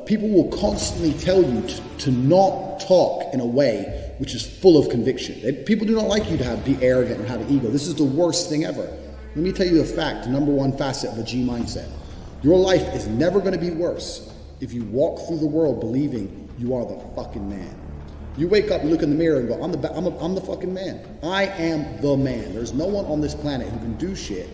people will constantly tell you to not talk in a way which is full of conviction. People do not like you to be arrogant and have an ego. This is the worst thing ever. Let me tell you a fact, the number one facet of a G mindset. Your life is never going to be worse if you walk through the world believing you are the fucking man. You wake up, you look in the mirror and go, I'm the fucking man. I am the man. There's no one on this planet who can do shit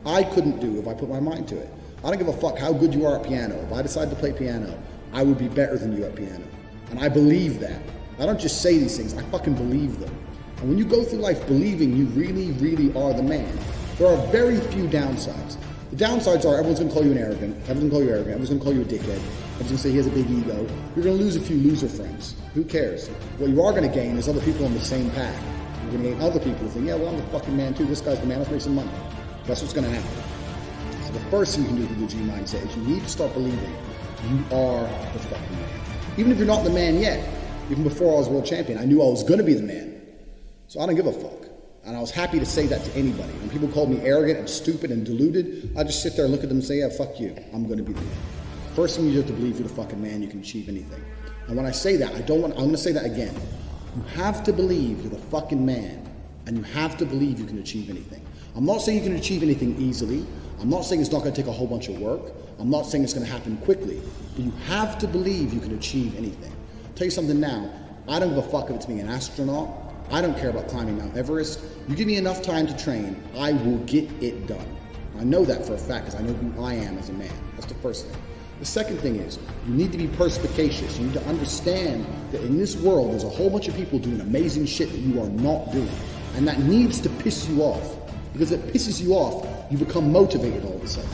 I couldn't do if I put my mind to it. I don't give a fuck how good you are at piano. If I decide to play piano, I would be better than you at piano. And I believe that. I don't just say these things, I fucking believe them. And when you go through life believing you really, really are the man, there are very few downsides. The downsides are everyone's gonna call you an arrogant, everyone's gonna call you arrogant, everyone's gonna call you a dickhead, everyone's gonna say he has a big ego. You're gonna lose a few loser friends. Who cares? What you are gonna gain is other people on the same path. You're gonna gain other people who think, yeah, well, I'm the fucking man too. This guy's the man, let's make some money. That's what's gonna happen. So the first thing you can do with your G mindset is you need to start believing you are the fucking man. Even if you're not the man yet, even before I was world champion, I knew I was gonna be the man. So I don't give a fuck. And I was happy to say that to anybody. When people called me arrogant and stupid and deluded, I just sit there and look at them and say, yeah, fuck you. I'm going to be the man. First thing you have to believe you're the fucking man, you can achieve anything. And when I say that, I'm going to say that again. You have to believe you're the fucking man, and you have to believe you can achieve anything. I'm not saying you can achieve anything easily. I'm not saying it's not going to take a whole bunch of work. I'm not saying it's going to happen quickly. But you have to believe you can achieve anything. I'll tell you something now. I don't give a fuck if it's being an astronaut. I don't care about climbing Mount Everest. You give me enough time to train, I will get it done. I know that for a fact because I know who I am as a man. That's the first thing. The second thing is, you need to be perspicacious. You need to understand that in this world, there's a whole bunch of people doing amazing shit that you are not doing. And that needs to piss you off. Because if it pisses you off, you become motivated all of a sudden.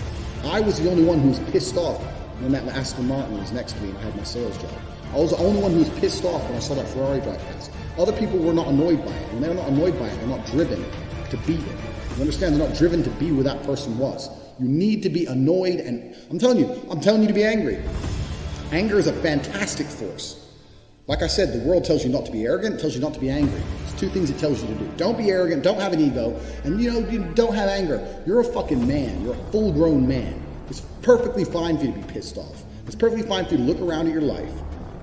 I was the only one who was pissed off when that Aston Martin was next to me and I had my sales job. I was the only one who was pissed off when I saw that Ferrari drive past. Other people were not annoyed by it. When they're not annoyed by it, they're not driven to beat it. You understand? They're not driven to be where that person was. You need to be annoyed, and I'm telling you to be angry. Anger is a fantastic force. Like I said, the world tells you not to be arrogant, it tells you not to be angry. It's two things it tells you to do. Don't be arrogant, don't have an ego, and you don't have anger. You're a fucking man. You're a full-grown man. It's perfectly fine for you to be pissed off. It's perfectly fine for you to look around at your life.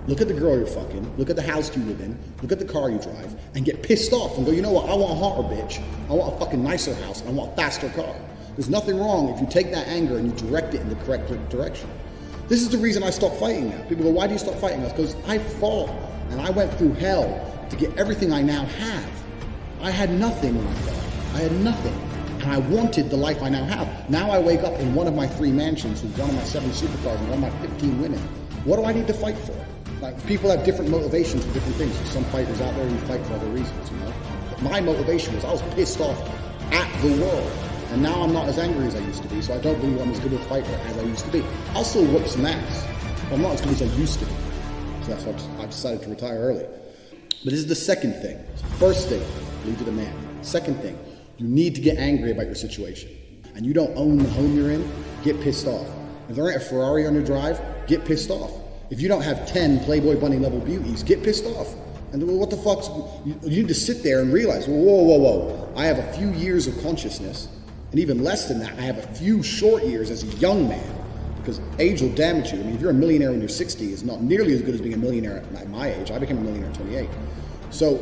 Look at the girl you're fucking, look at the house you live in, look at the car you drive, and get pissed off and go, you know what, I want a hotter bitch, I want a fucking nicer house, I want a faster car. There's nothing wrong if you take that anger and you direct it in the correct direction. This is the reason I stopped fighting now. People go, why do you stop fighting? That's because I fought and I went through hell to get everything I now have. I had nothing when I fought. I had nothing. And I wanted the life I now have. Now I wake up in one of my 3 mansions with one of my 7 supercars and one of my 15 women. What do I need to fight for? Like, people have different motivations for different things. There's some fighters out there who fight for other reasons, you know? But my motivation was I was pissed off at the world. And now I'm not as angry as I used to be, so I don't believe I'm as good a fighter as I used to be. I'll still whoop some ass, but I'm not as good as I used to be. So that's why I decided to retire early. But this is the second thing. First thing, believe you're the man. Second thing, you need to get angry about your situation. And you don't own the home you're in, get pissed off. If there ain't a Ferrari on your drive, get pissed off. If you don't have 10 Playboy Bunny level beauties, get pissed off. And what the fuck's, you need to sit there and realize, whoa. I have a few years of consciousness, and even less than that, I have a few short years as a young man, because age will damage you. I mean, if you're a millionaire when you're 60, it's not nearly as good as being a millionaire at my age. I became a millionaire at 28. So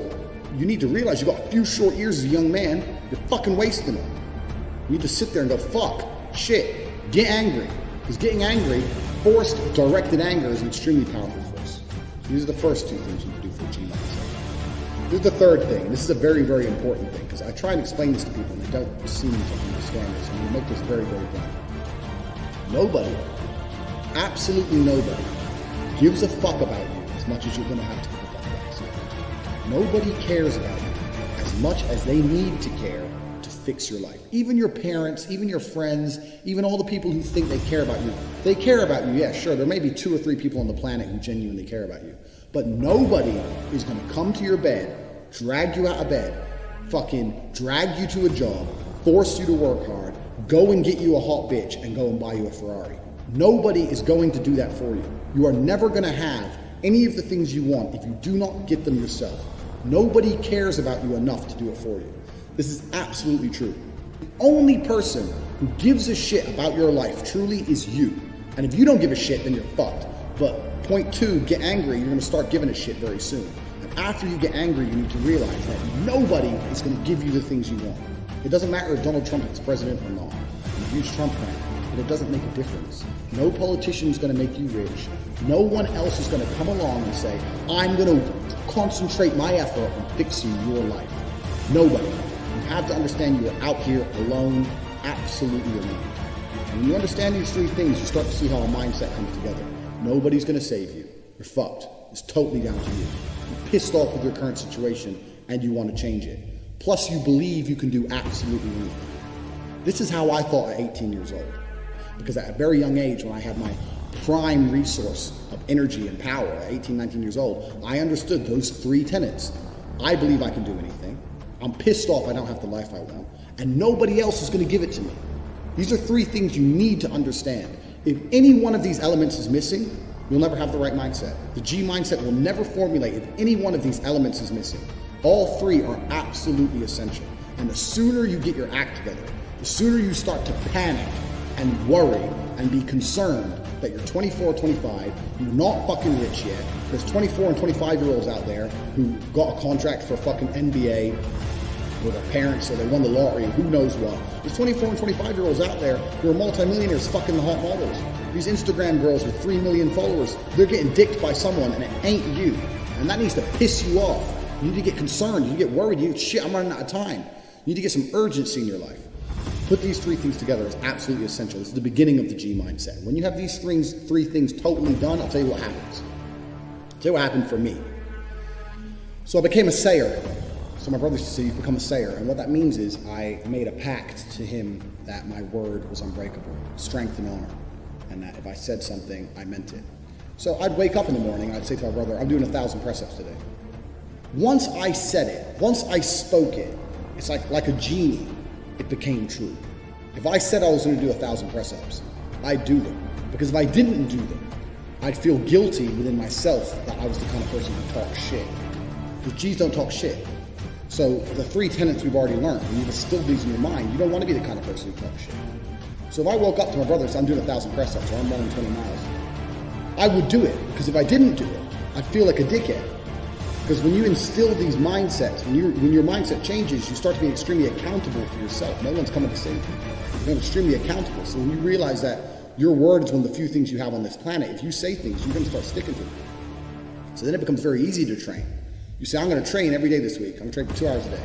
you need to realize you've got a few short years as a young man, you're fucking wasting them. You need to sit there and go, fuck, shit, get angry. Because getting angry, forced, directed anger is an extremely powerful force. So these are the first 2 things you can do for a G mindset. Here's the third thing. This is a very, very important thing, because I try and explain this to people and they don't seem to understand this. I'm going to make this very, very blunt. Nobody, absolutely nobody, gives a fuck about you as much as you're going to have to give a fuck about yourself. Nobody cares about you as much as they need to care to fix your life. Even your parents, even your friends, even all the people who think they care about you. They care about you, yeah, sure. There may be 2 or 3 people on the planet who genuinely care about you. But nobody is going to come to your bed, drag you out of bed, fucking drag you to a job, force you to work hard, go and get you a hot bitch and go and buy you a Ferrari. Nobody is going to do that for you. You are never going to have any of the things you want if you do not get them yourself. Nobody cares about you enough to do it for you. This is absolutely true. The only person who gives a shit about your life truly is you. And if you don't give a shit, then you're fucked. But Point two, get angry. You're going to start giving a shit very soon. And after you get angry, you need to realize that nobody is going to give you the things you want. It doesn't matter if Donald Trump is president or not. I'm a huge Trump fan, but it doesn't make a difference. No politician is going to make you rich. No one else is going to come along and say, I'm going to concentrate my effort on fixing your life. Nobody. You have to understand you are out here alone, absolutely alone. And when you understand these three things, you start to see how a mindset comes together. Nobody's going to save you. You're fucked. It's totally down to you. You're pissed off with your current situation and you want to change it. Plus, you believe you can do absolutely anything. This is how I thought at 18 years old. Because at a very young age, when I had my prime resource of energy and power at 18, 19 years old, I understood those three tenets. I believe I can do anything. I'm pissed off I don't have the life I want. And nobody else is going to give it to me. These are three things you need to understand. If any one of these elements is missing, you'll never have the right mindset. The G mindset will never formulate if any one of these elements is missing. All three are absolutely essential. And the sooner you get your act together, the sooner you start to panic and worry and be concerned that you're 24 or 25, you're not fucking rich yet. There's 24 and 25-year-olds out there who got a contract for fucking NBA with their parents, or they won the lottery, and who knows what. There's 24 and 25-year-olds out there who are multimillionaires fucking the hot models. These Instagram girls with 3 million followers, they're getting dicked by someone and it ain't you. And that needs to piss you off. You need to get concerned, you need to get worried, shit, I'm running out of time. You need to get some urgency in your life. Put these three things together. It's absolutely essential. This is the beginning of the G mindset. When you have these three things totally done, I'll tell you what happens. I'll tell you what happened for me. So I became a sayer. So my brother used to say, you've become a sayer. And what that means is I made a pact to him that my word was unbreakable, strength and honor. And that if I said something, I meant it. So I'd wake up in the morning, I'd say to my brother, I'm doing 1,000 press-ups today. Once I said it, once I spoke it, it's like a genie. It became true. If I said I was going to do 1,000 press-ups, I'd do them. Because if I didn't do them, I'd feel guilty within myself that I was the kind of person who talks shit. Because G's don't talk shit. So the three tenets we've already learned, when you distill these in your mind, you don't want to be the kind of person who talks shit. So if I woke up to my brother and said, I'm doing 1,000 press-ups, or I'm running 20 miles, I would do it. Because if I didn't do it, I'd feel like a dickhead. Because when you instill these mindsets, when your mindset changes, you start to be extremely accountable for yourself. No one's coming to save you. You're extremely accountable. So when you realize that your word is one of the few things you have on this planet, if you say things, you're going to start sticking to them. So then it becomes very easy to train. You say, I'm going to train every day this week. I'm going to train for 2 hours a day.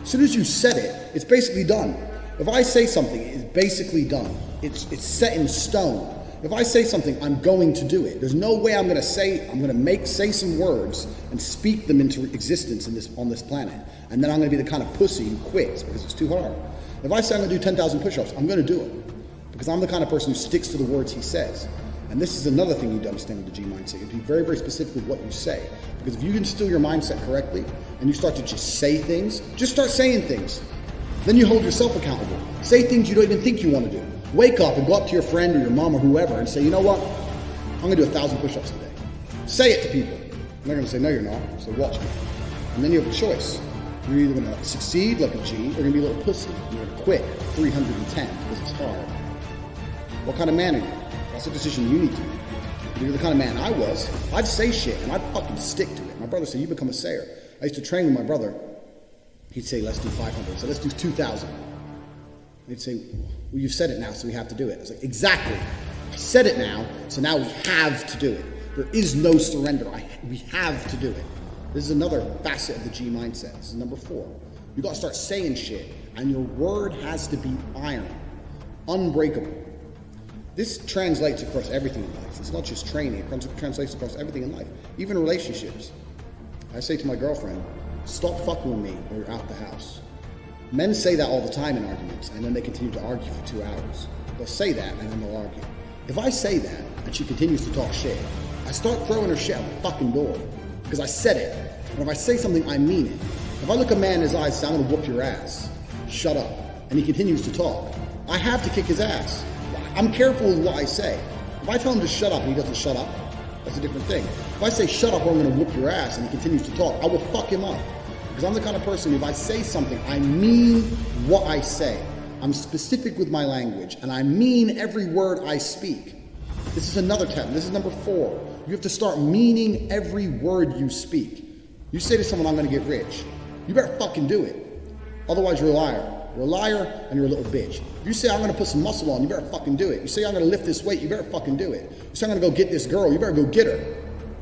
As soon as you said it, it's basically done. If I say something, it's basically done. It's set in stone. If I say something, I'm going to do it. There's no way I'm going to say some words and speak them into existence on this planet. And then I'm going to be the kind of pussy who quits because it's too hard. If I say I'm going to do 10,000 push-ups, I'm going to do it. Because I'm the kind of person who sticks to the words he says. And this is another thing you need to understand with the G mindset. You have to be very, very specific with what you say. Because if you can instill your mindset correctly and you start to just say things, just start saying things. Then you hold yourself accountable. Say things you don't even think you want to do. Wake up and go up to your friend or your mom or whoever and say, you know what? I'm going to do 1,000 push-ups today. Say it to people. And they're going to say, no, you're not. So watch me. And then you have a choice. You're either going to succeed like a G or you're going to be a little pussy. You're going to quit 310 because it's hard. What kind of man are you? That's a decision you need to make. If you're the kind of man I was, I'd say shit and I'd fucking stick to it. My brother said, you become a sayer. I used to train with my brother. He'd say, let's do 500. So let's do 2,000. He'd say, well, you've said it now, so we have to do it. I was like, exactly. I said it now, so now we have to do it. There is no surrender. We have to do it. This is another facet of the G mindset. This is number 4. You got to start saying shit, and your word has to be iron, unbreakable. This translates across everything in life. It's not just training. It translates across everything in life, even relationships. I say to my girlfriend, stop fucking with me or you're out the house. Men say that all the time in arguments, and then they continue to argue for 2 hours. They'll say that, and then they'll argue. If I say that, and she continues to talk shit, I start throwing her shit out the fucking door, because I said it. And if I say something, I mean it. If I look a man in his eyes and say, I'm gonna whoop your ass, shut up, and he continues to talk, I have to kick his ass. I'm careful with what I say. If I tell him to shut up and he doesn't shut up, that's a different thing. If I say shut up or I'm gonna whoop your ass and he continues to talk, I will fuck him up. Because I'm the kind of person, if I say something, I mean what I say. I'm specific with my language, and I mean every word I speak. This is another tip. This is number 4. You have to start meaning every word you speak. You say to someone, I'm going to get rich. You better fucking do it. Otherwise, you're a liar. You're a liar and you're a little bitch. If you say, I'm going to put some muscle on, you better fucking do it. You say, I'm going to lift this weight, you better fucking do it. You say, I'm going to go get this girl, you better go get her.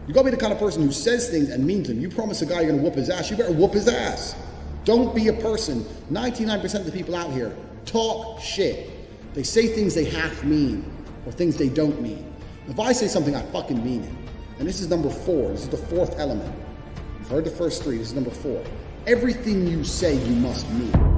You got to be the kind of person who says things and means them. You promise a guy you're going to whoop his ass, you better whoop his ass. Don't be a person. 99% of the people out here talk shit. They say things they half mean or things they don't mean. If I say something, I fucking mean it. And this is number 4. This is the 4th element. You've heard the first 3. This is number 4. Everything you say, you must mean.